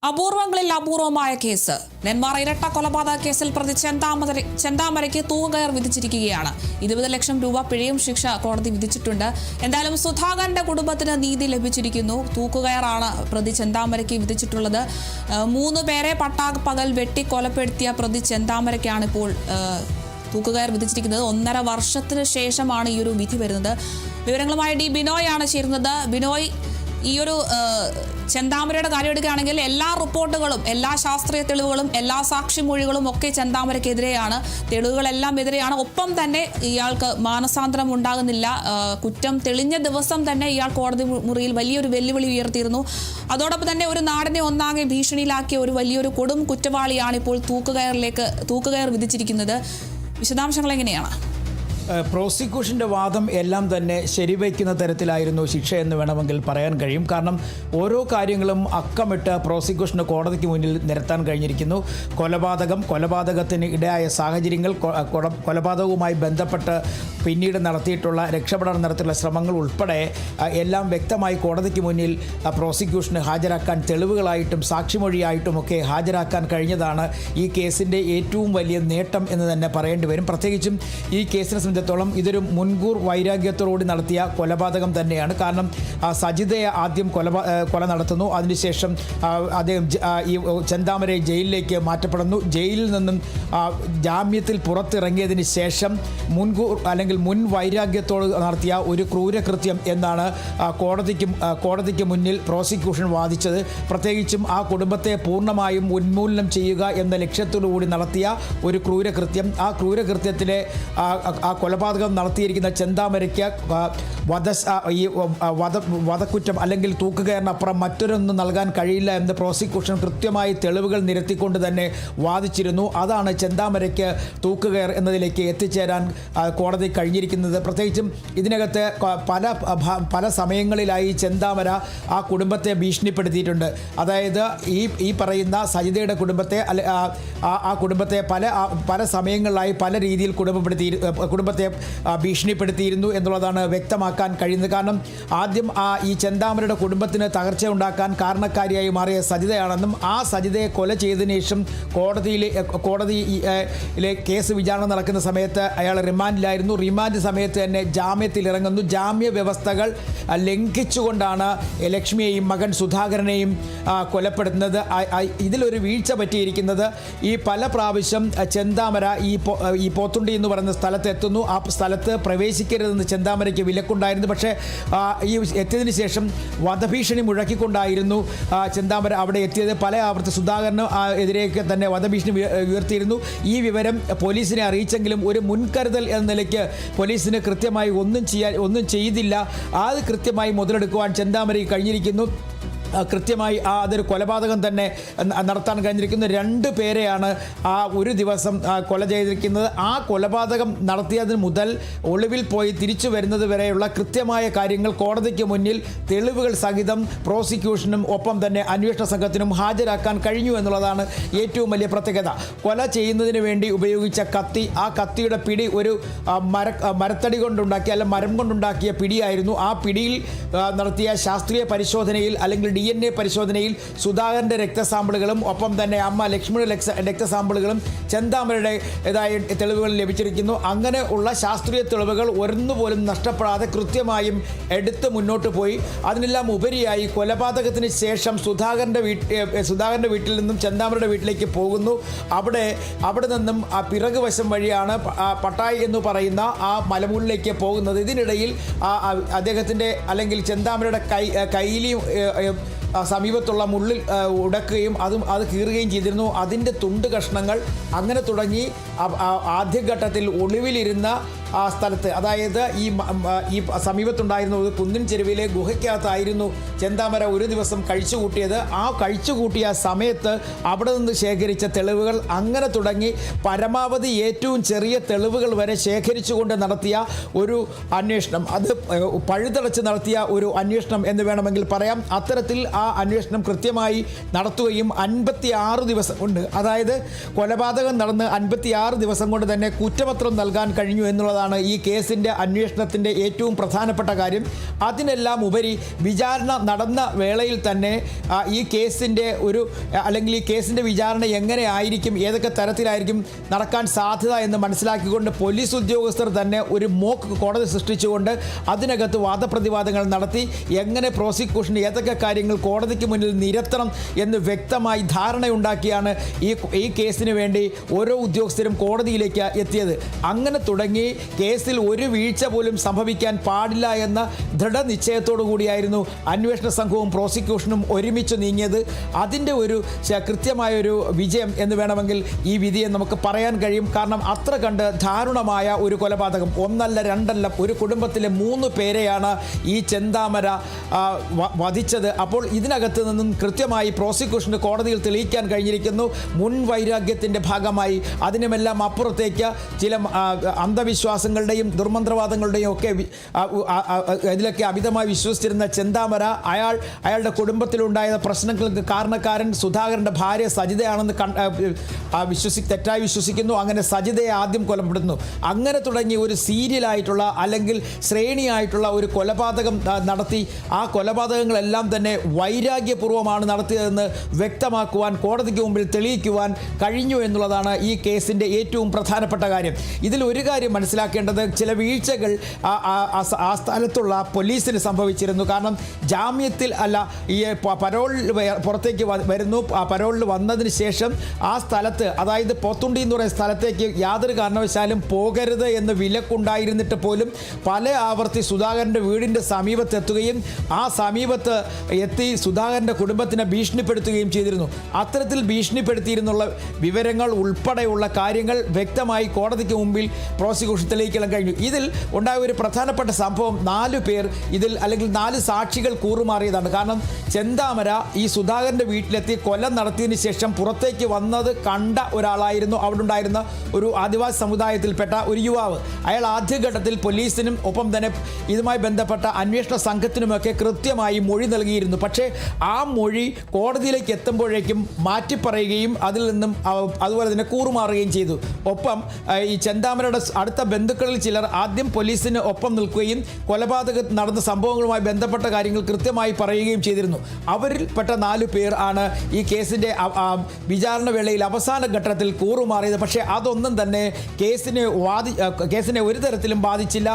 അപൂർവങ്ങളിൽ അപൂർവമായ കേസ്. നെന്മാറ ഇരട്ട കൊലപാതക കേസിൽ പ്രതി ചെന്താമരയ്ക്ക് തൂക്കുകയർ വിധിച്ചിരിക്കുകയാണ്. 20 ലക്ഷം രൂപ പിഴയും ശിക്ഷ കോടതി വിധിച്ചിട്ടുണ്ട്. എന്തായാലും സുധാകരന്റെ കുടുംബത്തിന് നീതി ലഭിച്ചിരിക്കുന്നു. തൂക്കുകയറാണ് പ്രതി ചെന്താമരയ്ക്ക് വിധിച്ചിട്ടുള്ളത്. 3 പേരെ പട്ടാപ്പകൽ വെട്ടി കൊലപ്പെടുത്തിയ പ്രതി ചെന്താമരയ്ക്കാണ് ഇപ്പോൾ തൂക്കുകയർ വിധിച്ചിരിക്കുന്നത്. 1.5 വർഷത്തിന് ശേഷമാണ് ഈ ഒരു വിധി വരുന്നത്. വിവരങ്ങളുമായി ഡി ബിനോയ് ആണ് ചേരുന്നത്. ബിനോയ്, ഈ ഒരു ചെന്താമരയുടെ കാര്യം എടുക്കുകയാണെങ്കിൽ എല്ലാ റിപ്പോർട്ടുകളും, എല്ലാ ശാസ്ത്രീയ തെളിവുകളും, എല്ലാ സാക്ഷിമൊഴികളും ഒക്കെ ചെന്താമരയ്ക്കെതിരെയാണ്. തെളിവുകളെല്ലാം എതിരെയാണ്. ഒപ്പം തന്നെ ഇയാൾക്ക് മാനസാന്തരം ഉണ്ടാകുന്നില്ല. കുറ്റം തെളിഞ്ഞ ദിവസം തന്നെ ഇയാൾ കോടതി മുറിയിൽ വലിയൊരു വെല്ലുവിളി ഉയർത്തിയിരുന്നു. അതോടൊപ്പം തന്നെ ഒരു നാടിനെ ഒന്നാകെ ഭീഷണിയിലാക്കിയ ഒരു വലിയൊരു കൊടും കുറ്റവാളിയാണ് ഇപ്പോൾ തൂക്കുകയർ വിധിച്ചിരിക്കുന്നത്. വിശദാംശങ്ങൾ എങ്ങനെയാണ്? പ്രോസിക്യൂഷൻ്റെ വാദം എല്ലാം തന്നെ ശരിവയ്ക്കുന്ന തരത്തിലായിരുന്നു ശിക്ഷ എന്ന് വേണമെങ്കിൽ പറയാൻ കഴിയും. കാരണം ഓരോ കാര്യങ്ങളും അക്കമിട്ട് പ്രോസിക്യൂഷന് കോടതിക്ക് മുന്നിൽ നിരത്താൻ കഴിഞ്ഞിരിക്കുന്നു. കൊലപാതകത്തിന് ഇടയായ സാഹചര്യങ്ങൾ, കൊലപാതകവുമായി ബന്ധപ്പെട്ട് പിന്നീട് നടത്തിയിട്ടുള്ള രക്ഷപ്പെടാൻ നടത്തിയിട്ടുള്ള ശ്രമങ്ങൾ ഉൾപ്പെടെ എല്ലാം വ്യക്തമായി കോടതിക്ക് മുന്നിൽ പ്രോസിക്യൂഷന് ഹാജരാക്കാൻ, തെളിവുകളായിട്ടും സാക്ഷിമൊഴിയായിട്ടുമൊക്കെ ഹാജരാക്കാൻ കഴിഞ്ഞതാണ് ഈ കേസിൻ്റെ ഏറ്റവും വലിയ നേട്ടം എന്ന് തന്നെ പറയേണ്ടി വരും. പ്രത്യേകിച്ചും ഈ കേസിനെ സംബന്ധിച്ചിടത്തോളം ഇതൊരു മുൻകൂർ വൈരാഗ്യത്തോടുകൂടി നടത്തിയ കൊലപാതകം തന്നെയാണ്. കാരണം സജിതയെ ആദ്യം കൊല നടത്തുന്നു. അതിനുശേഷം അദ്ദേഹം ഈ ചെന്താമരയെ ജയിലിലേക്ക് മാറ്റപ്പെടുന്നു. ജയിലിൽ നിന്നും ജാമ്യത്തിൽ പുറത്തിറങ്ങിയതിന് ശേഷം മുൻ വൈരാഗ്യത്തോട് നടത്തിയ ഒരു ക്രൂരകൃത്യം എന്നാണ് കോടതിക്ക് മുന്നിൽ പ്രോസിക്യൂഷൻ വാദിച്ചത്. പ്രത്യേകിച്ചും ആ കുടുംബത്തെ പൂർണ്ണമായും ഉന്മൂലനം ചെയ്യുക എന്ന ലക്ഷ്യത്തോടുകൂടി നടത്തിയ ഒരു ക്രൂരകൃത്യം. ആ ക്രൂരകൃത്യത്തിലെ ആ കൊലപാതകം നടത്തിയിരിക്കുന്ന ചെന്താമരയ്ക്ക് വധക്കുറ്റം അല്ലെങ്കിൽ തൂക്കുകയറിനപ്പുറം മറ്റൊരൊന്നും നൽകാൻ കഴിയില്ല എന്ന് പ്രോസിക്യൂഷൻ കൃത്യമായി തെളിവുകൾ നിരത്തിക്കൊണ്ട് തന്നെ വാദിച്ചിരുന്നു. അതാണ് ചെന്താമരയ്ക്ക് തൂക്കുകയർ എന്നതിലേക്ക് എത്തിച്ചേരാൻ കോടതി കഴിഞ്ഞിരിക്കുന്നത്. പ്രത്യേകിച്ചും ഇതിനകത്ത് പല സമയങ്ങളിലായി ചെന്താമര ആ കുടുംബത്തെ ഭീഷണിപ്പെടുത്തിയിട്ടുണ്ട്. അതായത് ഈ പറയുന്ന സജിതയുടെ കുടുംബത്തെ ആ കുടുംബത്തെ പല സമയങ്ങളിലായി പല രീതിയിൽ കുടുംബത്തെ ഭീഷണിപ്പെടുത്തിയിരുന്നു എന്നുള്ളതാണ് വ്യക്തമാക്കാൻ കഴിയുന്നത്. കാരണം ആദ്യം ഈ ചെന്താമരയുടെ കുടുംബത്തിന് തകർച്ച ഉണ്ടാക്കാൻ കാരണക്കാരിയായി മാറിയ സജിതയാണെന്നും ആ സജിതയെ കൊല ചെയ്തതിനു ശേഷം കോടതിയിലെ കേസ് വിചാരണ നടക്കുന്ന സമയത്ത് അയാൾ റിമാൻഡിലായിരുന്നു. റിമാൻഡ് സമയത്ത് തന്നെ ജാമ്യത്തിൽ ഇറങ്ങുന്നു. ജാമ്യ വ്യവസ്ഥകൾ ലംഘിച്ചുകൊണ്ടാണ് ലക്ഷ്മിയെയും മകൻ സുധാകരനെയും കൊലപ്പെടുത്തുന്നത്. ഇതിലൊരു വീഴ്ച പറ്റിയിരിക്കുന്നത് ഈ പല പ്രാവശ്യം ചെന്താമര ഈ പോത്തുണ്ടി എന്ന് പറയുന്ന സ്ഥലത്ത് എത്തുന്നു. ആ സ്ഥലത്ത് പ്രവേശിക്കരുതെന്ന് ചെന്താമരയ്ക്ക് വിലക്കുണ്ടായിരുന്നു. പക്ഷേ ഈ എത്തിയതിനു ശേഷം വധഭീഷണി മുഴക്കിക്കൊണ്ടായിരുന്നു ചെന്താമര അവിടെ എത്തിയത്. പല ആവർത്തി സുധാകരന് എതിരെയൊക്കെ തന്നെ വധഭീഷണി ഉയർത്തിയിരുന്നു. ഈ വിവരം പോലീസിനെ അറിയിച്ചെങ്കിലും ഒരു മുൻകരുതൽ എന്ന നിലയ്ക്ക് പോലീസിന് കൃത്യമായി ഒന്നും ചെയ്തില്ല. അത് കൃത്യമായി മുതലെടുക്കുവാൻ ചെന്താമരയ്ക്ക് കഴിഞ്ഞിരിക്കുന്നു. കൃത്യമായി അതൊരു കൊലപാതകം തന്നെ നടത്താൻ കഴിഞ്ഞിരിക്കുന്നു. 2 പേരെയാണ് ഒരു ദിവസം കൊല ചെയ്തിരിക്കുന്നത്. ആ കൊലപാതകം നടത്തിയതിന് മുതൽ ഒളിവിൽ പോയി തിരിച്ചു വരുന്നത് വരെയുള്ള കൃത്യമായ കാര്യങ്ങൾ കോടതിക്ക് മുന്നിൽ തെളിവുകൾ സഹിതം പ്രോസിക്യൂഷനും ഒപ്പം തന്നെ അന്വേഷണ സംഘത്തിനും ഹാജരാക്കാൻ കഴിഞ്ഞു എന്നുള്ളതാണ് ഏറ്റവും വലിയ പ്രത്യേകത. കൊല ചെയ്യുന്നതിന് വേണ്ടി ഉപയോഗിച്ച കത്തി, ആ കത്തിയുടെ പിടി ഒരു മരത്തടി കൊണ്ടുണ്ടാക്കിയ അല്ല മരം കൊണ്ടുണ്ടാക്കിയ പിടിയായിരുന്നു. ആ പിടിയിൽ നടത്തിയ ശാസ്ത്രീയ പരിശോധനയിൽ അല്ലെങ്കിൽ DNA പരിശോധനയിൽ സുധാകരൻ്റെ രക്തസാമ്പിളുകളും ഒപ്പം തന്നെ അമ്മ ലക്ഷ്മിയുടെ രക്തസാമ്പിളുകളും ചെന്താമരയുടേതായ തെളിവുകൾ ലഭിച്ചിരിക്കുന്നു. അങ്ങനെ ഉള്ള ശാസ്ത്രീയ തെളിവുകൾ ഒന്നുപോലും നഷ്ടപ്പെടാതെ കൃത്യമായും എടുത്ത് മുന്നോട്ട് പോയി. അതിനെല്ലാം ഉപരിയായി കൊലപാതകത്തിന് ശേഷം സുധാകരൻ്റെ വീട്ടിൽ നിന്നും ചെന്താമരയുടെ വീട്ടിലേക്ക് പോകുന്നു. അവിടെ നിന്നും ആ പിറകുവശം വഴിയാണ് പട്ടായി എന്ന് പറയുന്ന ആ മലമുകളിലേക്ക് പോകുന്നത്. ഇതിനിടയിൽ അദ്ദേഹത്തിൻ്റെ അല്ലെങ്കിൽ ചെന്താമരയുടെ കൈയിലും സമീപത്തുള്ള മുള്ളിൽ ഉടക്കുകയും അത് കീറുകയും ചെയ്തിരുന്നു. അതിൻ്റെ തുണ്ട് കഷ്ണങ്ങൾ അങ്ങനെ തുടങ്ങി ആദ്യഘട്ടത്തിൽ ഒളിവിലിരുന്ന ആ സ്ഥലത്ത്, അതായത് ഈ സമീപത്തുണ്ടായിരുന്ന ഒരു കുന്നിൻ ചെരുവിലെ ഗുഹയ്ക്കകത്തായിരുന്നു ചെന്താമര ഒരു ദിവസം കഴിച്ചുകൂട്ടിയത്. ആ കഴിച്ചുകൂട്ടിയ സമയത്ത് അവിടെ നിന്ന് ശേഖരിച്ച തെളിവുകൾ അങ്ങനെ തുടങ്ങി പരമാവധി ഏറ്റവും ചെറിയ തെളിവുകൾ വരെ ശേഖരിച്ചുകൊണ്ട് നടത്തിയ ഒരു അന്വേഷണം, അത് പഴുതടച്ച് നടത്തിയ ഒരു അന്വേഷണം എന്ന് വേണമെങ്കിൽ പറയാം. അത്തരത്തിൽ ആ അന്വേഷണം കൃത്യമായി നടത്തുകയും 56 ദിവസം കൊണ്ട്, അതായത് കൊലപാതകം നടന്ന് 56 ദിവസം കൊണ്ട് തന്നെ കുറ്റപത്രം നൽകാൻ കഴിഞ്ഞു എന്നുള്ളതാണ് എന്നുള്ളതാണ് ഈ കേസിൻ്റെ അന്വേഷണത്തിൻ്റെ ഏറ്റവും പ്രധാനപ്പെട്ട കാര്യം. അതിനെല്ലാം ഉപരി വിചാരണ നടന്ന വേളയിൽ തന്നെ ഈ കേസിൻ്റെ അല്ലെങ്കിൽ ഈ കേസിൻ്റെ വിചാരണ എങ്ങനെ ആയിരിക്കും, ഏതൊക്കെ തരത്തിലായിരിക്കും നടക്കാൻ സാധ്യത എന്ന് മനസ്സിലാക്കിക്കൊണ്ട് പോലീസ് ഉദ്യോഗസ്ഥർ തന്നെ ഒരു മോക്ക് കോടതി സൃഷ്ടിച്ചുകൊണ്ട് അതിനകത്ത് വാദപ്രതിവാദങ്ങൾ നടത്തി എങ്ങനെ പ്രോസിക്യൂഷൻ ഏതൊക്കെ കാര്യങ്ങൾ കോടതിക്ക് മുന്നിൽ നിരത്തണം എന്ന് വ്യക്തമായി ധാരണയുണ്ടാക്കിയാണ് ഈ കേസിന് വേണ്ടി ഓരോ ഉദ്യോഗസ്ഥരും കോടതിയിലേക്ക് എത്തിയത്. അങ്ങനെ തുടങ്ങി കേസിൽ ഒരു വീഴ്ച പോലും സംഭവിക്കാൻ പാടില്ല എന്ന ദൃഢനിശ്ചയത്തോടു കൂടിയായിരുന്നു അന്വേഷണ സംഘവും പ്രോസിക്യൂഷനും ഒരുമിച്ച് നീങ്ങിയത്. അതിൻ്റെ ഒരു കൃത്യമായൊരു വിജയം എന്ന് വേണമെങ്കിൽ ഈ വിധിയെ നമുക്ക് പറയാൻ കഴിയും. കാരണം അത്ര കണ്ട് ദാരുണമായ ഒരു കൊലപാതകം, ഒന്നല്ല രണ്ടല്ല, ഒരു കുടുംബത്തിലെ 3 പേരെയാണ് ഈ ചെന്താമര വധിച്ചത്. അപ്പോൾ ഇതിനകത്ത് നിന്നും കൃത്യമായി പ്രോസിക്യൂഷന് കോടതിയിൽ തെളിയിക്കാൻ കഴിഞ്ഞിരിക്കുന്നു മുൻവൈരാഗ്യത്തിൻ്റെ ഭാഗമായി അതിനുമെല്ലാം അപ്പുറത്തേക്ക് ചില അന്ധവിശ്വാസങ്ങളുടെയും ദുർമന്ത്രവാദങ്ങളുടെയും ഒക്കെ ഇതിലൊക്കെ അമിതമായി വിശ്വസിച്ചിരുന്ന ചെന്താമര അയാളുടെ കുടുംബത്തിലുണ്ടായ പ്രശ്നങ്ങൾക്ക് കാരണക്കാരൻ സുധാകരൻ്റെ ഭാര്യ സജിതയാണെന്ന് തെറ്റായി വിശ്വസിക്കുന്നു. അങ്ങനെ സജിതയെ ആദ്യം കൊലപ്പെടുത്തുന്നു. അങ്ങനെ തുടങ്ങി ഒരു സീരിയലായിട്ടുള്ള അല്ലെങ്കിൽ ശ്രേണിയായിട്ടുള്ള ഒരു കൊലപാതകം നടത്തി ആ കൊലപാതകങ്ങളെല്ലാം തന്നെ വൈരാഗ്യപൂർവ്വമാണ് നടത്തിയതെന്ന് വ്യക്തമാക്കുവാൻ കോടതിക്ക് മുമ്പിൽ തെളിയിക്കുവാൻ കഴിഞ്ഞു എന്നുള്ളതാണ് ഈ കേസിൻ്റെ ഏറ്റവും പ്രധാനപ്പെട്ട കാര്യം. ഇതിൽ ഒരു കാര്യം മനസ്സിലാക്കേണ്ടത്, ചില വീഴ്ചകൾ ആ സ്ഥലത്തുള്ള പോലീസിന് സംഭവിച്ചിരുന്നു. കാരണം ജാമ്യത്തിൽ അല്ല, ഈ പരോളിൽ പുറത്തേക്ക് വരുന്നു. ആ പരോളിൽ വന്നതിന് ശേഷം ആ സ്ഥലത്ത്, അതായത് പോത്തുണ്ടി എന്ന് പറയുന്ന സ്ഥലത്തേക്ക് യാതൊരു കാരണവശാലും പോകരുത് എന്ന് വിലക്കുണ്ടായിരുന്നിട്ട് പോലും പല ആവർത്തി സുധാകരൻ്റെ വീടിൻ്റെ സമീപത്തെത്തുകയും ആ സമീപത്ത് എത്തി സുധാകരൻ്റെ കുടുംബത്തിനെ ഭീഷണിപ്പെടുത്തുകയും ചെയ്തിരുന്നു. അത്തരത്തിൽ ഭീഷണിപ്പെടുത്തിയിരുന്നുള്ള വിവരങ്ങൾ ഉൾപ്പെടെയുള്ള കാര്യങ്ങൾ വ്യക്തമായി കോടതിക്ക് മുമ്പിൽ പ്രോസിക്യൂഷൻ തെളിയിക്കാൻ കഴിഞ്ഞു. ഇതിൽ ഉണ്ടായ ഒരു പ്രധാനപ്പെട്ട സംഭവം, 4 പേർ ഇതിൽ അല്ലെങ്കിൽ 4 സാക്ഷികൾ കൂറുമാറിയതാണ്. കാരണം ചെന്താമര ഈ സുധാകരൻ്റെ വീട്ടിലെത്തി കൊല നടത്തിയതിന് ശേഷം പുറത്തേക്ക് വന്നത് കണ്ട ഒരാളായിരുന്നു അവിടെ ഉണ്ടായിരുന്ന ഒരു ആദിവാസി സമുദായത്തിൽപ്പെട്ട ഒരു യുവാവ്. അയാൾ ആദ്യഘട്ടത്തിൽ പോലീസിനും ഒപ്പം തന്നെ ഇതുമായി ബന്ധപ്പെട്ട അന്വേഷണ സംഘത്തിനുമൊക്കെ കൃത്യമായി മൊഴി നൽകിയിരുന്നു. പക്ഷേ ആ മൊഴി കോടതിയിലേക്ക് എത്തുമ്പോഴേക്കും മാറ്റിപ്പറയുകയും അതിൽ നിന്നും അതുപോലെ തന്നെ കൂറുമാറുകയും ചെയ്തു. ഒപ്പം ഈ ചെന്താമരയുടെ അടുത്ത ബന്ധുക്കളിൽ ചിലർ ആദ്യം പോലീസിന് ഒപ്പം നിൽക്കുകയും കൊലപാതകം നടന്ന സംഭവങ്ങളുമായി ബന്ധപ്പെട്ട കാര്യങ്ങൾ കൃത്യമായി പറയുകയും ചെയ്തിരുന്നു. അവരിൽപ്പെട്ട 4 പേർ ആണ് ഈ കേസിൻ്റെ വിചാരണ വേളയിൽ അവസാന ഘട്ടത്തിൽ കൂറുമാറിയത്. പക്ഷേ അതൊന്നും തന്നെ കേസിനെ ഒരു തരത്തിലും ബാധിച്ചില്ല,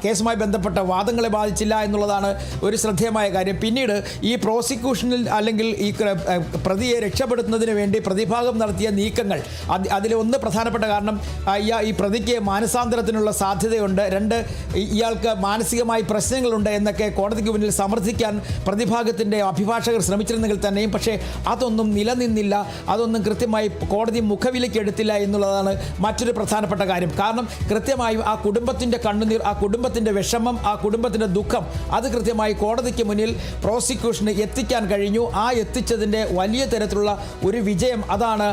കേസുമായി ബന്ധപ്പെട്ട വാദങ്ങളെ ബാധിച്ചില്ല എന്നുള്ളതാണ് ഒരു ശ്രദ്ധേയമായ കാര്യം. പിന്നീട് ഈ പ്രോസിക്യൂഷനിൽ അല്ലെങ്കിൽ ഈ പ്രതിയെ രക്ഷപ്പെടുത്തുന്നതിന് വേണ്ടി പ്രതിഭാഗം നടത്തിയ നീക്കങ്ങൾ, അതിലൊന്ന് പ്രധാനപ്പെട്ട കാരണം ഈ പ്രതിക്ക് മാനസാന്തരത്തിനുള്ള സാധ്യതയുണ്ട്, 2 ഇയാൾക്ക് മാനസികമായി പ്രശ്നങ്ങളുണ്ട് എന്നൊക്കെ കോടതിക്ക് മുന്നിൽ സമർത്ഥിക്കാൻ പ്രതിഭാഗത്തിൻ്റെ അഭിഭാഷകർ ശ്രമിച്ചിരുന്നെങ്കിൽ തന്നെയും പക്ഷേ അതൊന്നും നിലനിന്നില്ല, അതൊന്നും കൃത്യമായി കോടതി മുഖവിലേക്ക് എടുത്തില്ല എന്നുള്ളതാണ് മറ്റൊരു പ്രധാനപ്പെട്ട കാര്യം. കാരണം കൃത്യമായും ആ കുടുംബത്തിൻ്റെ കണ്ണുനീർ, ആ കുടുംബത്തിൻ്റെ വിഷമം, ആ കുടുംബത്തിൻ്റെ ദുഃഖം അത് കൃത്യമായി കോടതിക്ക് മുന്നിൽ പ്രോസിക്യൂഷന് എത്തിക്കാൻ കഴിഞ്ഞു. ആ എത്തിച്ചതിൻ്റെ വലിയ തരത്തിലുള്ള ഒരു വിജയം അതാണ്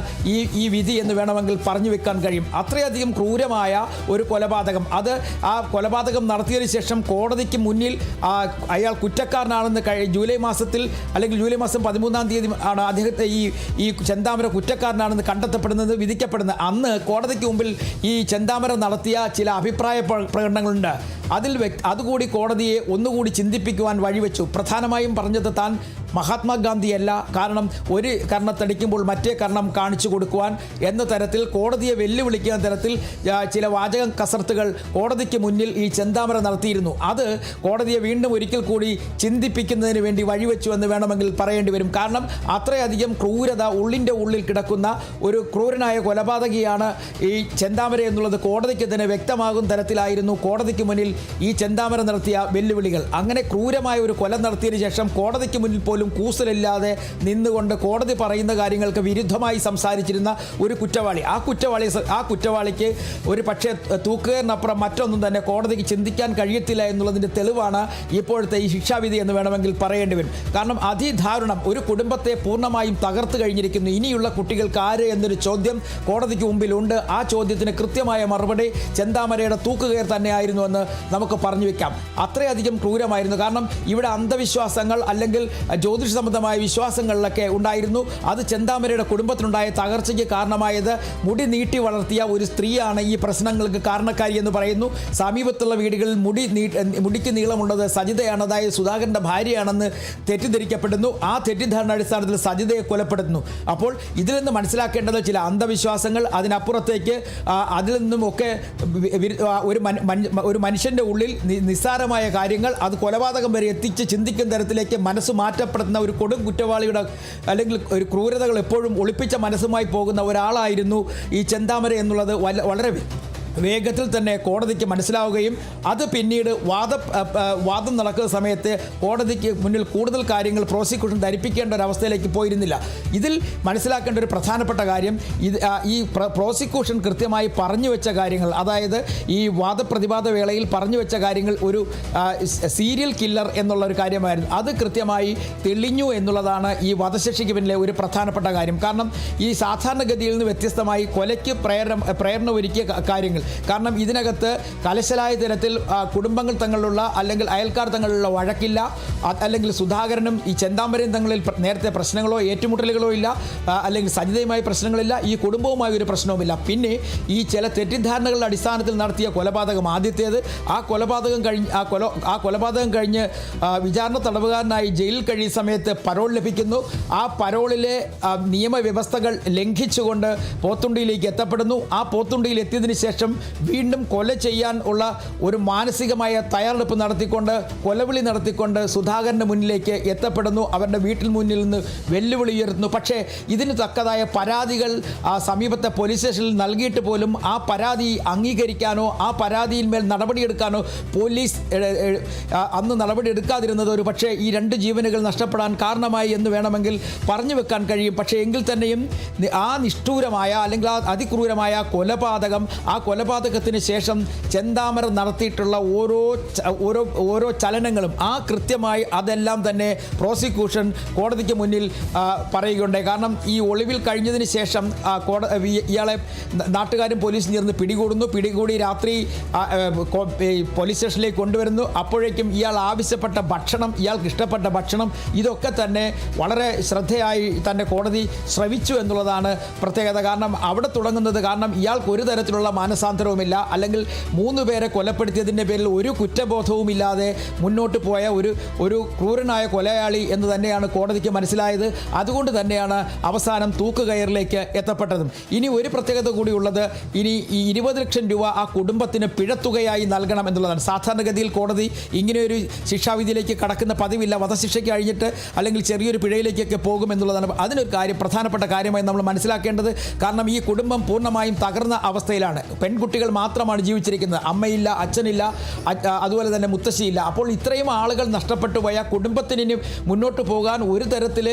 ഈ വിധി എന്ന് വേണമെങ്കിൽ പറഞ്ഞു വെക്കാൻ കഴിയും. അത്രയധികം ക്രൂരമായ ഒരു കൊലപാതകം, ആ കൊലപാതകം നടത്തിയതിനു ശേഷം കോടതിക്ക് മുന്നിൽ അയാൾ കുറ്റക്കാരനാണെന്ന് ജൂലൈ മാസം 13-ാം തീയതി ആണ് അദ്ദേഹത്തെ ഈ ചെന്താമര കുറ്റക്കാരനാണെന്ന് കണ്ടെത്തപ്പെടുന്നത്, വിധിക്കപ്പെടുന്നത്. അന്ന് കോടതിക്ക് മുമ്പിൽ ഈ ചെന്താമര നടത്തിയ ചില അഭിപ്രായ പ്രകടനങ്ങളുണ്ട്. അതുകൂടി കോടതിയെ ഒന്നുകൂടി ചിന്തിപ്പിക്കുവാൻ വഴിവെച്ചു. പ്രധാനമായും പറഞ്ഞത് താൻ മഹാത്മാഗാന്ധിയല്ല, കാരണം ഒരു കർണത്തടിക്കുമ്പോൾ മറ്റേ കർണം കാണിച്ചു കൊടുക്കുവാൻ എന്ന തരത്തിൽ കോടതിയെ വെല്ലുവിളിക്കുന്ന തരത്തിൽ ചില വാചക കസർത്തുകൾ കോടതിക്ക് മുന്നിൽ ഈ ചെന്താമര നടത്തിയിരുന്നു. അത് കോടതിയെ വീണ്ടും ഒരിക്കൽ കൂടി ചിന്തിപ്പിക്കുന്നതിന് വേണ്ടി വഴിവെച്ചു എന്ന് വേണമെങ്കിൽ പറയേണ്ടി വരും. കാരണം അത്രയധികം ക്രൂരത ഉള്ളിൻ്റെ ഉള്ളിൽ കിടക്കുന്ന ഒരു ക്രൂരനായ കൊലപാതകിയാണ് ഈ ചെന്താമര എന്നുള്ളത് കോടതിക്ക് തന്നെ വ്യക്തമാകുന്ന തരത്തിലായിരുന്നു കോടതിക്ക് മുന്നിൽ ഈ ചെന്താമര നടത്തിയ വെല്ലുവിളികൾ. അങ്ങനെ ക്രൂരമായ ഒരു കൊല നടത്തിയതിനു ശേഷം കോടതിക്ക് മുന്നിൽ പോലും കൂസലില്ലാതെ നിന്നുകൊണ്ട് കോടതി പറയുന്ന കാര്യങ്ങൾക്ക് വിരുദ്ധമായി സംസാരിച്ചിരുന്ന ഒരു കുറ്റവാളി, ആ കുറ്റവാളിക്ക് ഒരു പക്ഷേ തൂക്കുകയറിനപ്പുറം മറ്റൊന്നും തന്നെ കോടതിക്ക് ചിന്തിക്കാൻ കഴിയത്തില്ല എന്നുള്ളതിൻ്റെ തെളിവാണ് ഇപ്പോഴത്തെ ഈ ശിക്ഷാവിധി എന്ന് വേണമെങ്കിൽ പറയേണ്ടി വരും. കാരണം അതിദാരുണം, ഒരു കുടുംബത്തെ പൂർണ്ണമായും തകർത്ത് കഴിഞ്ഞിരിക്കുന്നു. ഇനിയുള്ള കുട്ടികൾക്ക് ആര് എന്നൊരു ചോദ്യം കോടതിക്ക് മുമ്പിലുണ്ട്. ആ ചോദ്യത്തിന് കൃത്യമായ മറുപടി ചെന്താമരയുടെ തൂക്കുകയർ തന്നെയായിരുന്നു എന്ന് നമുക്ക് പറഞ്ഞു വെക്കാം. അത്രയധികം ക്രൂരമായിരുന്നു. കാരണം ഇവിടെ അന്ധവിശ്വാസങ്ങൾ അല്ലെങ്കിൽ ജ്യോതിഷ സംബന്ധമായ വിശ്വാസങ്ങളിലൊക്കെ ഉണ്ടായിരുന്നു. അത് ചെന്താമരയുടെ കുടുംബത്തിനുണ്ടായ തകർച്ചയ്ക്ക് കാരണമായത് മുടി നീട്ടി വളർത്തിയ ഒരു സ്ത്രീയാണ് ഈ പ്രശ്നങ്ങൾക്ക് കാരണക്കാരി എന്ന് പറയുന്നു. സമീപത്തുള്ള വീടുകളിൽ മുടിക്ക് നീളമുള്ളത് സജിതയാണ്, അതായത് സുധാകരൻ്റെ ഭാര്യയാണെന്ന് തെറ്റിദ്ധരിക്കപ്പെടുന്നു. ആ തെറ്റിദ്ധാരണ അടിസ്ഥാനത്തിൽ സജിതയെ കൊലപ്പെടുത്തുന്നു. അപ്പോൾ ഇതിൽ നിന്ന് മനസ്സിലാക്കേണ്ടത് ചില അന്ധവിശ്വാസങ്ങൾ, അതിനപ്പുറത്തേക്ക് അതിൽ നിന്നുമൊക്കെ ഒരു മനുഷ്യൻ്റെ ഉള്ളിൽ നിസ്സാരമായ കാര്യങ്ങൾ അത് കൊലപാതകം വരെ എത്തിച്ച് ചിന്തിക്കുന്ന തരത്തിലേക്ക് മനസ്സ് മാറ്റപ്പെടുന്ന ഒരു കൊടും കുറ്റവാളിയുടെ അല്ലെങ്കിൽ ഒരു ക്രൂരതകൾ എപ്പോഴും ഒളിപ്പിച്ച മനസ്സുമായി പോകുന്ന ഒരാളായിരുന്നു ഈ ചെന്താമര എന്നുള്ളത് വളരെ വേഗത്തിൽ തന്നെ കോടതിക്ക് മനസ്സിലാവുകയും അത് പിന്നീട് വാദം നടക്കുന്ന സമയത്ത് കോടതിക്ക് മുന്നിൽ കൂടുതൽ കാര്യങ്ങൾ പ്രോസിക്യൂഷൻ ധരിപ്പിക്കേണ്ട ഒരു അവസ്ഥയിലേക്ക് പോയിരുന്നില്ല. ഇതിൽ മനസ്സിലാക്കേണ്ട ഒരു പ്രധാനപ്പെട്ട കാര്യം ഈ പ്രോസിക്യൂഷൻ കൃത്യമായി പറഞ്ഞു വെച്ച കാര്യങ്ങൾ, അതായത് ഈ വാദപ്രതിവാദ വേളയിൽ പറഞ്ഞു വെച്ച കാര്യങ്ങൾ ഒരു സീരിയൽ കില്ലർ എന്നുള്ള ഒരു കാര്യമായിരുന്നു. അത് കൃത്യമായി തെളിഞ്ഞു എന്നുള്ളതാണ് ഈ വധശിക്ഷയ്ക്ക് പിന്നിലെ ഒരു പ്രധാനപ്പെട്ട കാര്യം. കാരണം ഈ സാധാരണഗതിയിൽ നിന്ന് വ്യത്യസ്തമായി കൊലയ്ക്ക് പ്രേരണ ഒരുക്കിയ കാര്യങ്ങൾ, കാരണം ഇതിനകത്ത് കലശലായ തരത്തിൽ കുടുംബങ്ങൾ തങ്ങളിലുള്ള അല്ലെങ്കിൽ അയൽക്കാർ തങ്ങളിലുള്ള വഴക്കില്ല, അല്ലെങ്കിൽ സുധാകരനും ഈ ചെന്താമരയും തങ്ങളിൽ നേരത്തെ പ്രശ്നങ്ങളോ ഏറ്റുമുട്ടലുകളോ ഇല്ല, അല്ലെങ്കിൽ സജിതയുമായി പ്രശ്നങ്ങളില്ല, ഈ കുടുംബവുമായി ഒരു പ്രശ്നവുമില്ല. പിന്നെ ഈ ചില തെറ്റിദ്ധാരണകളുടെ അടിസ്ഥാനത്തിൽ നടത്തിയ കൊലപാതകം ആദ്യത്തേത്, ആ കൊലപാതകം കഴിഞ്ഞ് വിചാരണ തടവുകാരനായി ജയിലിൽ കഴിയുന്ന സമയത്ത് പരോൾ ലഭിക്കുന്നു. ആ പരോളിലെ നിയമവ്യവസ്ഥകൾ ലംഘിച്ചുകൊണ്ട് പോത്തുണ്ടിയിലേക്ക് എത്തപ്പെടുന്നു. ആ പോത്തുണ്ടിയിൽ എത്തിയതിനു ശേഷം വീണ്ടും കൊല ചെയ്യാൻ ഉള്ള ഒരു മാനസികമായ തയ്യാറെടുപ്പ് നടത്തിക്കൊണ്ട് കൊലവിളി നടത്തിക്കൊണ്ട് സുധാകരൻ്റെ മുന്നിലേക്ക് എത്തപ്പെടുന്നു. അവരുടെ വീട്ടിൽ മുന്നിൽ നിന്ന് വെല്ലുവിളി ഉയർത്തുന്നു. പക്ഷേ ഇതിന് തക്കതായ പരാതികൾ സമീപത്തെ പോലീസ് സ്റ്റേഷനിൽ നൽകിയിട്ട് പോലും ആ പരാതി അംഗീകരിക്കാനോ ആ പരാതിയിന്മേൽ നടപടിയെടുക്കാനോ പോലീസ് അന്ന് നടപടിയെടുക്കാതിരുന്നത് ഒരു പക്ഷേ ഈ രണ്ട് ജീവനുകൾ നഷ്ടപ്പെടാൻ കാരണമായി എന്ന് വേണമെങ്കിൽ പറഞ്ഞു വെക്കാൻ കഴിയും. പക്ഷേ എങ്കിൽ തന്നെയും ആ നിഷ്ഠൂരമായ അല്ലെങ്കിൽ ആ അതിക്രൂരമായ കൊലപാതകം, ആ കൊലപാതകത്തിന് ശേഷം ചെന്താമര നടത്തിയിട്ടുള്ള ഓരോ ചലനങ്ങളും കൃത്യമായി അതെല്ലാം തന്നെ പ്രോസിക്യൂഷൻ കോടതിക്ക് മുന്നിൽ പറയുകയുണ്ടായി. കാരണം ഈ ഒളിവിൽ കഴിഞ്ഞതിന് ശേഷം ഇയാളെ നാട്ടുകാരും പോലീസും ചേർന്ന് പിടികൂടി രാത്രി പോലീസ് സ്റ്റേഷനിലേക്ക് കൊണ്ടുവരുന്നു. അപ്പോഴേക്കും ഇയാൾ ആവശ്യപ്പെട്ട ഭക്ഷണം, ഇയാൾക്ക് ഇഷ്ടപ്പെട്ട ഭക്ഷണം, ഇതൊക്കെ തന്നെ വളരെ ശ്രദ്ധയായി തന്നെ കോടതി ശ്രവിച്ചു എന്നുള്ളതാണ് പ്രത്യേകത. കാരണം അവിടെ തുടങ്ങുന്നത്, കാരണം ഇയാൾക്ക് ഒരു തരത്തിലുള്ള മാനസാന്തരവുമില്ല, അല്ലെങ്കിൽ 3 പേരെ കൊലപ്പെടുത്തിയതിൻ്റെ പേരിൽ ഒരു കുറ്റബോധവുമില്ലാതെ മുന്നോട്ട് പോയ ഒരു ക്രൂരനായ കൊലയാളി എന്ന് തന്നെയാണ് കോടതിക്ക് മനസ്സിലായത്. അതുകൊണ്ട് തന്നെയാണ് അവസാനം തൂക്കുകയറിലേക്ക് എത്തപ്പെട്ടതും. ഇനി ഒരു പ്രത്യേകത കൂടിയുള്ളത്, ഇനി ഈ 20 ലക്ഷം രൂപ ആ കുടുംബത്തിന് പിഴത്തുകയായി നൽകണം എന്നുള്ളതാണ്. സാധാരണഗതിയിൽ കോടതി ഇങ്ങനെയൊരു ശിക്ഷാവിധിയിലേക്ക് കടക്കുന്ന പതിവില്ല. വധശിക്ഷയ്ക്ക് കഴിഞ്ഞിട്ട് അല്ലെങ്കിൽ ചെറിയൊരു പിഴയിലേക്കൊക്കെ പോകുമെന്നുള്ളതാണ് അതിനൊരു പ്രധാനപ്പെട്ട കാര്യമായി നമ്മൾ മനസ്സിലാക്കേണ്ടത്. കാരണം ഈ കുടുംബം പൂർണ്ണമായും തകർന്ന അവസ്ഥയിലാണ്. പെൺകുട്ടികൾ മാത്രമാണ് ജീവിച്ചിരിക്കുന്നത്, അമ്മയില്ല, അച്ഛനില്ല, അതുപോലെ തന്നെ മുത്തശ്ശിയില്ല. അപ്പോൾ ഇത്രയും ആളുകൾ നഷ്ടപ്പെട്ടു പോയ കുടുംബത്തിന് ഇനി മുന്നോട്ട് പോകാൻ ഒരു തരത്തിൽ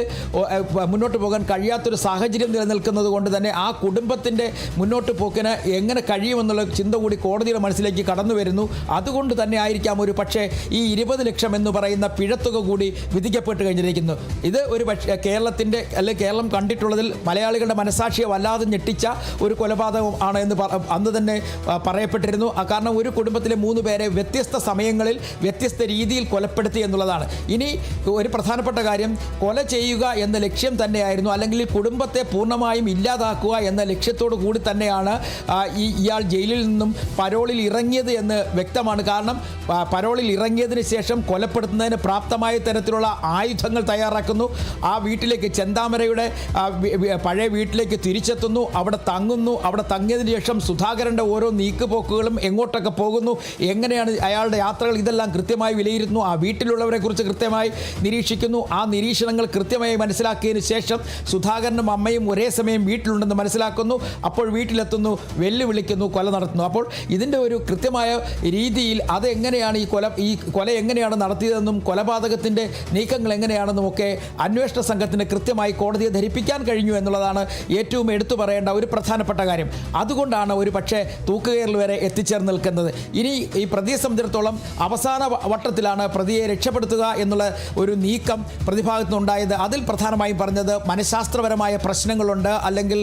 മുന്നോട്ട് പോകാൻ കഴിയാത്തൊരു സാഹചര്യം നിലനിൽക്കുന്നത് കൊണ്ട് തന്നെ ആ കുടുംബത്തിൻ്റെ മുന്നോട്ട് പോക്കിന് എങ്ങനെ കഴിയുമെന്നുള്ള ചിന്ത കൂടി കോടതിയുടെ മനസ്സിലേക്ക് കടന്നു വരുന്നു. അതുകൊണ്ട് തന്നെ ആയിരിക്കാം ഒരു പക്ഷേ ഈ 20 ലക്ഷം എന്ന് പറയുന്ന പിഴത്തുക കൂടി വിധിക്കപ്പെട്ട് കഴിഞ്ഞിരിക്കുന്നു. ഇത് ഒരു പക്ഷേ കേരളത്തിൻ്റെ അല്ലെങ്കിൽ കേരളം കണ്ടിട്ടുള്ളതിൽ മലയാളികളുടെ മനസാക്ഷിയെ വല്ലാതെ ഞെട്ടിച്ച ഒരു കൊലപാതകം ആണ് എന്ന് അന്ന് തന്നെ പറയപ്പെട്ടിരുന്നു. കാരണം ഒരു കുടുംബത്തിലെ 3 പേരെ വ്യത്യസ്ത സമയങ്ങളിൽ വ്യത്യസ്ത രീതിയിൽ കൊലപ്പെടുത്തി എന്നുള്ളതാണ്. ഇനി ഒരു പ്രധാനപ്പെട്ട കാര്യം, കൊല ചെയ്യുക എന്ന ലക്ഷ്യം തന്നെയായിരുന്നു, അല്ലെങ്കിൽ കുടുംബത്തെ പൂർണ്ണമായും ഇല്ലാതാക്കുക എന്ന ലക്ഷ്യത്തോടു കൂടി തന്നെയാണ് ഇയാൾ ജയിലിൽ നിന്നും പരോളിൽ ഇറങ്ങിയത് എന്ന് വ്യക്തമാണ്. കാരണം പരോളിൽ ഇറങ്ങിയതിന് ശേഷം കൊലപ്പെടുത്തുന്നതിന് പ്രാപ്തമായ തരത്തിലുള്ള ആയുധങ്ങൾ തയ്യാറാക്കുന്നു. ആ വീട്ടിലേക്ക്, ചെന്താമരയുടെ പഴയ വീട്ടിലേക്ക് തിരിച്ചെത്തുന്നു, അവിടെ തങ്ങുന്നു. അവിടെ തങ്ങിയതിന് ശേഷം സുധാകരൻ്റെ ഓരോ നീക്കുപോക്കുകളും എങ്ങോട്ടൊക്കെ പോകുന്നു, എങ്ങനെയാണ് അയാളുടെ യാത്രകൾ, ഇതെല്ലാം കൃത്യമായി വിലയിരുത്തുന്നു. ആ വീട്ടിലുള്ളവരെ കുറിച്ച് കൃത്യമായി നിരീക്ഷിക്കുന്നു. ആ നിരീക്ഷണങ്ങൾ കൃത്യമായി മനസ്സിലാക്കിയതിന് ശേഷം സുധാകരനും അമ്മയും ഒരേ സമയം വീട്ടിലുണ്ടെന്ന് മനസ്സിലാക്കുന്നു. അപ്പോൾ വീട്ടിലെത്തുന്നു, വെല്ലുവിളിക്കുന്നു, കൊല നടത്തുന്നു. അപ്പോൾ ഇതിൻ്റെ ഒരു കൃത്യമായ രീതിയിൽ അതെങ്ങനെയാണ് ഈ കൊല എങ്ങനെയാണ് നടത്തിയതെന്നും കൊലപാതകത്തിൻ്റെ നീക്കങ്ങൾ എങ്ങനെയാണെന്നും ഒക്കെ അന്വേഷണ സംഘത്തിന് കൃത്യമായി കോടതിയെ ധരിപ്പിക്കാൻ കഴിഞ്ഞു എന്നുള്ളതാണ് ഏറ്റവും എടുത്തു പറയേണ്ട ഒരു പ്രധാനപ്പെട്ട കാര്യം. അതുകൊണ്ടാണ് ഒരു പക്ഷേ തൂക്കുകയറിൽ വരെ എത്തിച്ചേർന്ന് നിൽക്കുന്നത്. ഇനി ഈ പ്രതിയെ സംബന്ധിച്ചിടത്തോളം അവസാന വട്ടത്തിലാണ് പ്രതിയെ രക്ഷപ്പെടുത്തുക എന്നുള്ള ഒരു നീക്കം പ്രതിഭാഗത്തുനിന്നുണ്ടായത്. അതിൽ പ്രധാനമായും പറഞ്ഞത് മനഃശാസ്ത്രപരമായ പ്രശ്നങ്ങളുണ്ട്, അല്ലെങ്കിൽ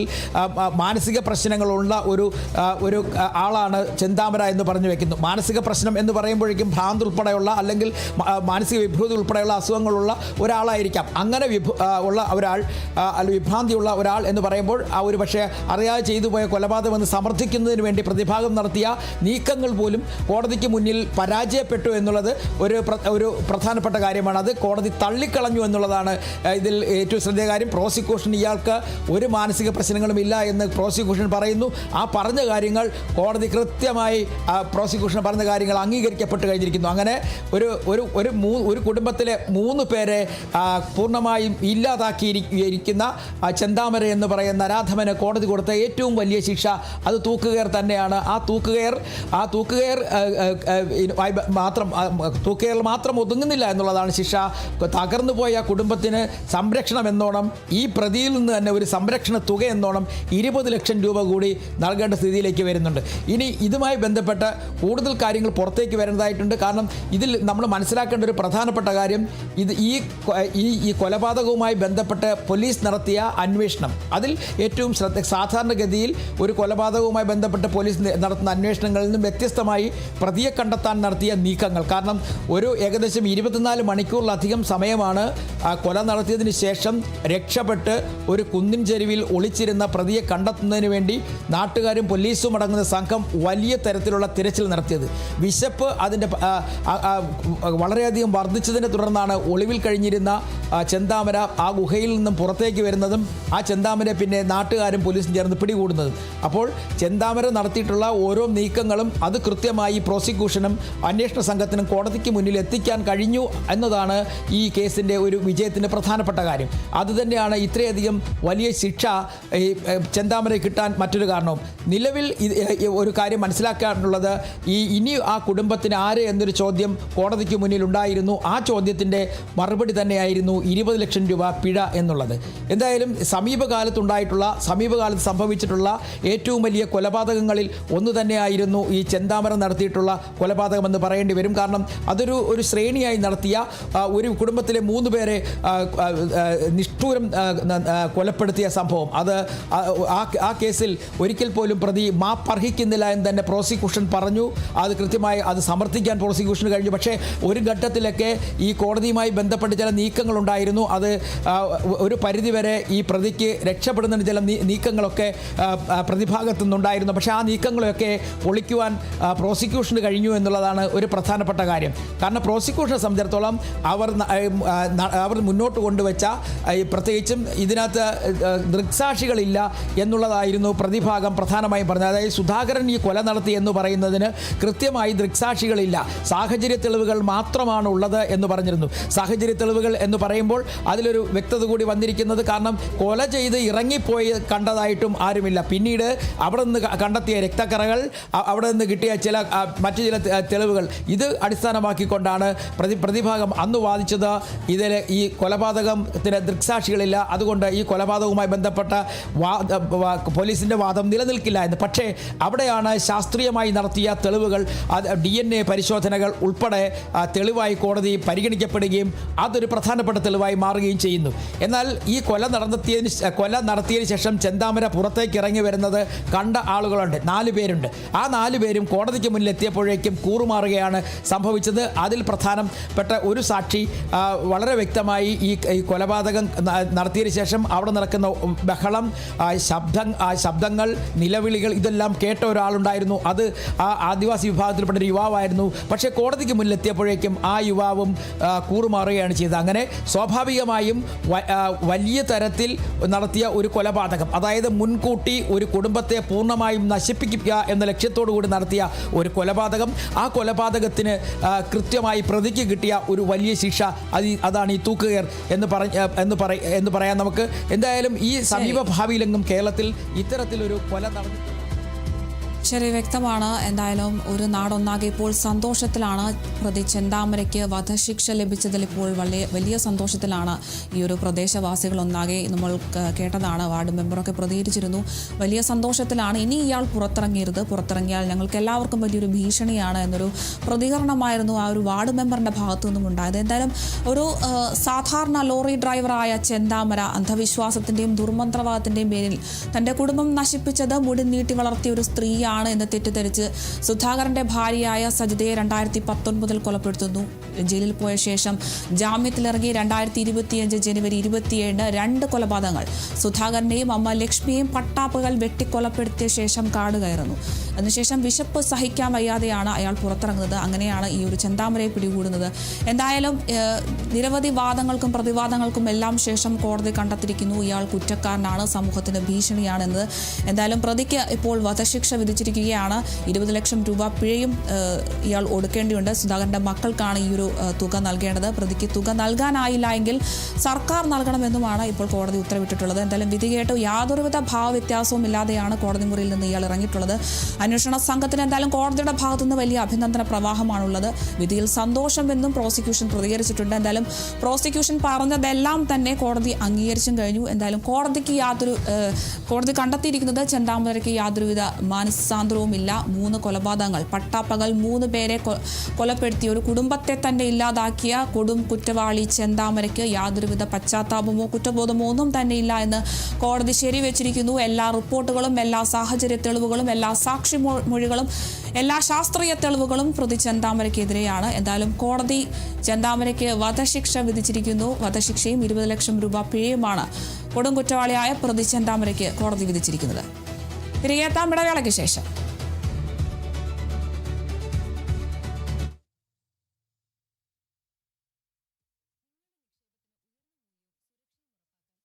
മാനസിക പ്രശ്നങ്ങളുള്ള ഒരു ആളാണ് ചെന്താമര എന്ന് പറഞ്ഞു വെക്കുന്നു. മാനസിക പ്രശ്നം എന്ന് പറയുമ്പോഴേക്കും ഭ്രാന്ത് ഉൾപ്പെടെയുള്ള അല്ലെങ്കിൽ മാനസിക വിഭ്രൂതി ഉൾപ്പെടെയുള്ള അസുഖങ്ങളുള്ള ഒരാളായിരിക്കാം. അങ്ങനെ ഉള്ള ഒരാൾ, വിഭ്രാന്തിയുള്ള ഒരാൾ എന്ന് പറയുമ്പോൾ ഒരു പക്ഷേ അറിയാതെ ചെയ്തു പോയ കൊലപാതകമെന്ന് സമർത്ഥിക്കുന്നതിന് വേണ്ടി വേണ്ടി പ്രതിഭാഗം നടത്തിയ നീക്കങ്ങൾ പോലും കോടതിക്ക് മുന്നിൽ പരാജയപ്പെട്ടു എന്നുള്ളത് ഒരു പ്രധാനപ്പെട്ട കാര്യമാണ്. അത് കോടതി തള്ളിക്കളഞ്ഞു എന്നുള്ളതാണ് ഇതിൽ ഏറ്റവും ശ്രദ്ധേയ കാര്യം. പ്രോസിക്യൂഷൻ ഇയാൾക്ക് ഒരു മാനസിക പ്രശ്നങ്ങളും ഇല്ല എന്ന് പ്രോസിക്യൂഷൻ പറയുന്നു. ആ പറഞ്ഞ കാര്യങ്ങൾ കോടതി കൃത്യമായി പ്രോസിക്യൂഷൻ പറഞ്ഞ കാര്യങ്ങൾ അംഗീകരിക്കപ്പെട്ട് കഴിഞ്ഞിരിക്കുന്നു. അങ്ങനെ ഒരു കുടുംബത്തിലെ 3 പേരെ പൂർണ്ണമായും ഇല്ലാതാക്കിയിരിക്കുന്ന ചെന്താമര എന്ന് പറയുന്ന നരാധമന് കോടതി കൊടുത്ത ഏറ്റവും വലിയ ശിക്ഷ അത് തൂക്കുകയർ തന്നെയാണ്. ആ തൂക്കുകയർ മാത്രം ഒതുങ്ങുന്നില്ല എന്നുള്ളതാണ് ശിക്ഷ. തകർന്നു പോയ കുടുംബത്തിന് സംരക്ഷണം എന്നോണം ഈ പ്രതിയിൽ നിന്ന് തന്നെ ഒരു സംരക്ഷണ തുക എന്നോണം 20 ലക്ഷം രൂപ കൂടി നൽകേണ്ട സ്ഥിതിയിലേക്ക് വരുന്നുണ്ട്. ഇനി ഇതുമായി ബന്ധപ്പെട്ട് കൂടുതൽ കാര്യങ്ങൾ പുറത്തേക്ക് വരുന്നതായിട്ടുണ്ട്. കാരണം ഇതിൽ നമ്മൾ മനസ്സിലാക്കേണ്ട ഒരു പ്രധാനപ്പെട്ട കാര്യം ഈ കൊലപാതകവുമായി ബന്ധപ്പെട്ട് പോലീസ് നടത്തിയ അന്വേഷണം, അതിൽ ഏറ്റവും സാധാരണഗതിയിൽ ഒരു കൊലപാതകവുമായി ബന്ധപ്പെട്ട് പോലീസ് നടത്തുന്ന അന്വേഷണങ്ങളിൽ നിന്നും വ്യത്യസ്തമായി പ്രതിയെ കണ്ടെത്താൻ നടത്തിയ നീക്കങ്ങൾ. കാരണം ഏകദേശം 24 മണിക്കൂറിലധികം സമയമാണ് കൊല നടത്തിയതിന് ശേഷം രക്ഷപ്പെട്ട് ഒരു കുന്നിൻ ചെരുവിൽ ഒളിച്ചിരുന്ന പ്രതിയെ കണ്ടെത്തുന്നതിന് വേണ്ടി നാട്ടുകാരും പോലീസും അടങ്ങുന്ന സംഘം വലിയ തരത്തിലുള്ള തിരച്ചിൽ നടത്തിയത്. വിശപ്പ് അതിൻ്റെ വളരെയധികം വർദ്ധിച്ചതിനെ തുടർന്നാണ് ഒളിവിൽ കഴിഞ്ഞിരുന്ന ചെന്താമര ആ ഗുഹയിൽ നിന്നും പുറത്തേക്ക് വരുന്നതും ആ ചെന്താമരെ പിന്നെ നാട്ടുകാരും പോലീസും ചേർന്ന് പിടികൂടുന്നതും. അപ്പോൾ ചെന്താമര നടത്തിയിട്ടുള്ള ഓരോ നീക്കങ്ങളും അത് കൃത്യമായി പ്രോസിക്യൂഷനും അന്വേഷണ സംഘത്തിനും കോടതിക്ക് മുന്നിൽ എത്തിക്കാൻ കഴിഞ്ഞു എന്നതാണ് ഈ കേസിൻ്റെ ഒരു വിജയത്തിൻ്റെ പ്രധാനപ്പെട്ട കാര്യം. അതുതന്നെയാണ് ഇത്രയധികം വലിയ ശിക്ഷ ഈ ചെന്താമര കിട്ടാൻ മറ്റൊരു കാരണവും. നിലവിൽ ഒരു കാര്യം മനസ്സിലാക്കാനുള്ളത് ഇനി ആ കുടുംബത്തിന് ആര് എന്നൊരു ചോദ്യം കോടതിക്ക് മുന്നിൽ ഉണ്ടായിരുന്നു. ആ ചോദ്യത്തിൻ്റെ മറുപടി തന്നെയായിരുന്നു 20 ലക്ഷം രൂപ പിഴ എന്നുള്ളത്. എന്തായാലും സമീപകാലത്ത് സംഭവിച്ചിട്ടുള്ള ഏറ്റവും വലിയ കൊലപാതകങ്ങളിൽ ഒന്ന് തന്നെയായിരുന്നു ഈ ചെന്താമര നടത്തിയിട്ടുള്ള കൊലപാതകമെന്ന് പറയേണ്ടി വരും. കാരണം അതൊരു ശ്രേണിയായി നടത്തിയ ഒരു കുടുംബത്തിലെ 3 പേരെ നിഷ്ഠൂരം കൊലപ്പെടുത്തിയ സംഭവം. അത് ആ കേസിൽ ഒരിക്കൽ പോലും പ്രതി മാപ്പർഹിക്കുന്നില്ല എന്ന് തന്നെ പ്രോസിക്യൂഷൻ പറഞ്ഞു. അത് കൃത്യമായി അത് സമർത്ഥിക്കാൻ പ്രോസിക്യൂഷന് കഴിഞ്ഞു. പക്ഷേ ഒരു ഘട്ടത്തിലൊക്കെ ഈ കോടതിയുമായി ബന്ധപ്പെട്ട് ചില നീക്കങ്ങളുണ്ടായിരുന്നു. അത് ഒരു പരിധിവരെ ഈ പ്രതിക്ക് രക്ഷപ്പെടുന്നതിന് ചില നീക്കങ്ങളൊക്കെ പ്രതിഭാഗത്തു നിന്നുണ്ടായിരുന്നു. പക്ഷേ ആ നീക്കങ്ങളൊക്കെ പൊളിക്കുവാൻ പ്രോസിക്യൂഷന് കഴിഞ്ഞു എന്നുള്ളതാണ് ഒരു പ്രധാനപ്പെട്ട കാര്യം. കാരണം പ്രോസിക്യൂഷനെ സംബന്ധിച്ചിടത്തോളം അവർ മുന്നോട്ട് കൊണ്ടുവച്ച പ്രത്യേകിച്ചും ഇതിനകത്ത് ദൃക്സാക്ഷികളില്ല എന്നുള്ളതായിരുന്നു പ്രതിഭാഗം പ്രധാനമായും പറഞ്ഞത്. അതായത് സുധാകരൻ ഈ കൊല നടത്തി എന്ന് പറയുന്നതിന് കൃത്യമായി ദൃക്സാക്ഷികളില്ല, സാഹചര്യ തെളിവുകൾ മാത്രമാണ് ഉള്ളത് എന്ന് പറഞ്ഞിരുന്നു. സാഹചര്യ തെളിവുകൾ എന്ന് പറയുമ്പോൾ അതിലൊരു വ്യക്തത കൂടി വന്നിരിക്കുന്നത്, കാരണം കൊല ചെയ്ത് ഇറങ്ങിപ്പോയി കണ്ടതായിട്ടും ആരുമില്ല. പിന്നീട് അവിടെ നിന്ന് കണ്ടെത്തിയ രക്തക്കറകൾ, അവിടെ നിന്ന് കിട്ടിയ മറ്റു ചില തെളിവുകൾ, ഇത് അടിസ്ഥാനമാക്കിക്കൊണ്ടാണ് പ്രതിഭാഗം അന്ന് വാദിച്ചത്. ഇതിൽ ഈ കൊലപാതകത്തിന് ദൃക്സാക്ഷികളില്ല, അതുകൊണ്ട് ഈ കൊലപാതകവുമായി ബന്ധപ്പെട്ട പോലീസിൻ്റെ വാദം നിലനിൽക്കില്ല എന്ന്. പക്ഷേ അവിടെയാണ് ശാസ്ത്രീയമായി നടത്തിയ തെളിവുകൾ, DNA പരിശോധനകൾ ഉൾപ്പെടെ തെളിവായി കോടതി പരിഗണിക്കപ്പെടുകയും അതൊരു പ്രധാനപ്പെട്ട തെളിവായി മാറുകയും ചെയ്യുന്നു. എന്നാൽ ഈ കൊല നടത്തിയതിന് ശേഷം ചെന്താമര പുറത്തേക്ക് ഇറങ്ങി വരുന്നത് കണ്ട ആളുകളുണ്ട്, 4 പേരുണ്ട്. ആ 4 പേരും കോടതിക്ക് മുന്നിൽ എത്തിയപ്പോഴേക്കും കൂറുമാറുകയാണ് സംഭവിച്ചത്. അതിൽ പ്രധാനപ്പെട്ട ഒരു സാക്ഷി വളരെ വ്യക്തമായി ഈ കൊലപാതകം നടത്തിയതിന് ശേഷം അവിടെ നടക്കുന്ന ബഹളം, ശബ്ദങ്ങൾ, നിലവിളികൾ ഇതെല്ലാം കേട്ട ഒരാളുണ്ടായിരുന്നു. അത് ആ ആദിവാസി വിഭാഗത്തിൽപ്പെട്ട ഒരു യുവാവായിരുന്നു. പക്ഷേ കോടതിക്ക് മുന്നിലെത്തിയപ്പോഴേക്കും ആ യുവാവും കൂറുമാറുകയാണ് ചെയ്തത്. അങ്ങനെ സ്വാഭാവികമായും വലിയ തരത്തിൽ നടത്തിയ ഒരു കൊലപാതകം, അതായത് മുൻകൂട്ടി ഒരു കുടുംബത്തെ പൂർണ്ണമായും നശിപ്പിക്കുക എന്ന ലക്ഷ്യത്തോടു കൂടി നടത്തിയ ഒരു കൊലപാതകം, ആ കൊലപാതകത്തിന് കൃത്യമായി പ്രതിക്ക് കിട്ടിയ ഒരു വലിയ ശിക്ഷ അതാണ് ഈ തൂക്കുകയർ എന്ന് പറയാൻ നമുക്ക്. എന്തായാലും ഈ സമീപ ഭാവിയിലെങ്ങും കേരളത്തിൽ ഇത്തരത്തിലൊരു കൊല നടന്നു. ശരി, വ്യക്തമാണ്. എന്തായാലും ഒരു നാടൊന്നാകെ ഇപ്പോൾ സന്തോഷത്തിലാണ്. പ്രതി ചെന്താമരയ്ക്ക് വധശിക്ഷ ലഭിച്ചതിൽ ഇപ്പോൾ വലിയ സന്തോഷത്തിലാണ് ഈ ഒരു പ്രദേശവാസികളൊന്നാകെ. നമ്മൾ കേട്ടതാണ്, വാർഡ് മെമ്പറൊക്കെ പ്രതികരിച്ചിരുന്നു. വലിയ സന്തോഷത്തിലാണ്. ഇനി ഇയാൾ പുറത്തിറങ്ങിയാൽ ഞങ്ങൾക്ക് എല്ലാവർക്കും വലിയൊരു ഭീഷണിയാണ് എന്നൊരു പ്രതികരണമായിരുന്നു ആ ഒരു വാർഡ് മെമ്പറിൻ്റെ ഭാഗത്തു നിന്നും ഉണ്ടായത്. എന്തായാലും ഒരു സാധാരണ ലോറി ഡ്രൈവറായ ചെന്താമര അന്ധവിശ്വാസത്തിൻ്റെയും ദുർമന്ത്രവാദത്തിൻ്റെയും പേരിൽ തൻ്റെ കുടുംബം നശിപ്പിച്ചത് മുടി നീട്ടി വളർത്തിയ ഒരു സ്ത്രീയാണ് കൊലപാതകമാണ് എന്ന് തെറ്റിദ്ധരിച്ച് സുധാകരന്റെ ഭാര്യയായ സജിതയെ 2019 കൊലപ്പെടുത്തുന്നു. ജയിലിൽ പോയ ശേഷം ജാമ്യത്തിലിറങ്ങി 2025 ജനുവരി 27 2 കൊലപാതകങ്ങൾ. സുധാകരനെയും അമ്മ ലക്ഷ്മിയെയും പട്ടാപ്പകൽ വെട്ടിക്കൊലപ്പെടുത്തിയ ശേഷം കാട് കയറുന്നു. അതിനുശേഷം വിശപ്പ് സഹിക്കാൻ വയ്യാതെയാണ് അയാൾ പുറത്തിറങ്ങുന്നത്. അങ്ങനെയാണ് ഈ ഒരു ചെന്താമരയെ പിടികൂടുന്നത്. എന്തായാലും നിരവധി വാദങ്ങൾക്കും പ്രതിവാദങ്ങൾക്കും എല്ലാം ശേഷം കോടതി കണ്ടെത്തിയിരിക്കുന്നു ഇയാൾ കുറ്റക്കാരനാണ്, സമൂഹത്തിന് ഭീഷണിയാണെന്നത്. എന്തായാലും പ്രതിക്ക് ഇപ്പോൾ വധശിക്ഷ വിധിച്ചിരിക്കുകയാണ്. 20 ലക്ഷം രൂപ പിഴയും ഇയാൾ ഒടുക്കേണ്ടിയുണ്ട്. സുധാകരന്റെ മക്കൾക്കാണ് ഈ ഒരു തുക നൽകേണ്ടത്. പ്രതിക്ക് തുക നൽകാനായില്ല എങ്കിൽ സർക്കാർ നൽകണമെന്നുമാണ് ഇപ്പോൾ കോടതി ഉത്തരവിട്ടിട്ടുള്ളത്. എന്തായാലും വിധി കേട്ട് യാതൊരുവിധ ഭാവവ്യത്യാസവും ഇല്ലാതെയാണ് കോടതി മുറിയിൽ നിന്ന് ഇയാൾ ഇറങ്ങിയിട്ടുള്ളത്. അന്വേഷണ സംഘത്തിന് എന്തായാലും കോടതിയുടെ ഭാഗത്തുനിന്ന് വലിയ അഭിനന്ദന പ്രവാഹമാണുള്ളത്. വിധിയിൽ സന്തോഷമെന്നും പ്രോസിക്യൂഷൻ പ്രതികരിച്ചിട്ടുണ്ട്. എന്തായാലും പ്രോസിക്യൂഷൻ പറഞ്ഞതെല്ലാം തന്നെ കോടതി അംഗീകരിച്ചും കഴിഞ്ഞു. എന്തായാലും കോടതി കണ്ടെത്തിയിരിക്കുന്നത് ചെന്താമരയ്ക്ക് യാതൊരുവിധ മാനസാന്തരവുമില്ല. 3 കൊലപാതകങ്ങൾ, പട്ടാപ്പകൽ 3 പേരെ കൊലപ്പെടുത്തിയ ഒരു കുടുംബത്തെ തന്നെ ഇല്ലാതാക്കിയ കൊടും കുറ്റവാളി ചെന്താമരയ്ക്ക് യാതൊരുവിധ പശ്ചാത്താപമോ കുറ്റബോധമോ ഒന്നും തന്നെ ഇല്ല എന്ന് കോടതി ശരിവെച്ചിരിക്കുന്നു. എല്ലാ റിപ്പോർട്ടുകളും, എല്ലാ സാഹചര്യ തെളിവുകളും, എല്ലാ സാക്ഷിമൊഴികളും, എല്ലാ ശാസ്ത്രീയ തെളിവുകളും പ്രതി ചെന്താമരയ്ക്കെതിരെയാണ്. എന്തായാലും കോടതി ചെന്താമരയ്ക്ക് വധശിക്ഷ വിധിച്ചിരിക്കുന്നു. വധശിക്ഷയും 20 ലക്ഷം രൂപ പിഴയുമാണ് കൊടും കുറ്റവാളിയായ പ്രതി ചെന്താമരയ്ക്ക് കോടതി വിധിച്ചിരിക്കുന്നത്. തിരികെ എത്താം ഇടവേളയ്ക്ക് ശേഷം.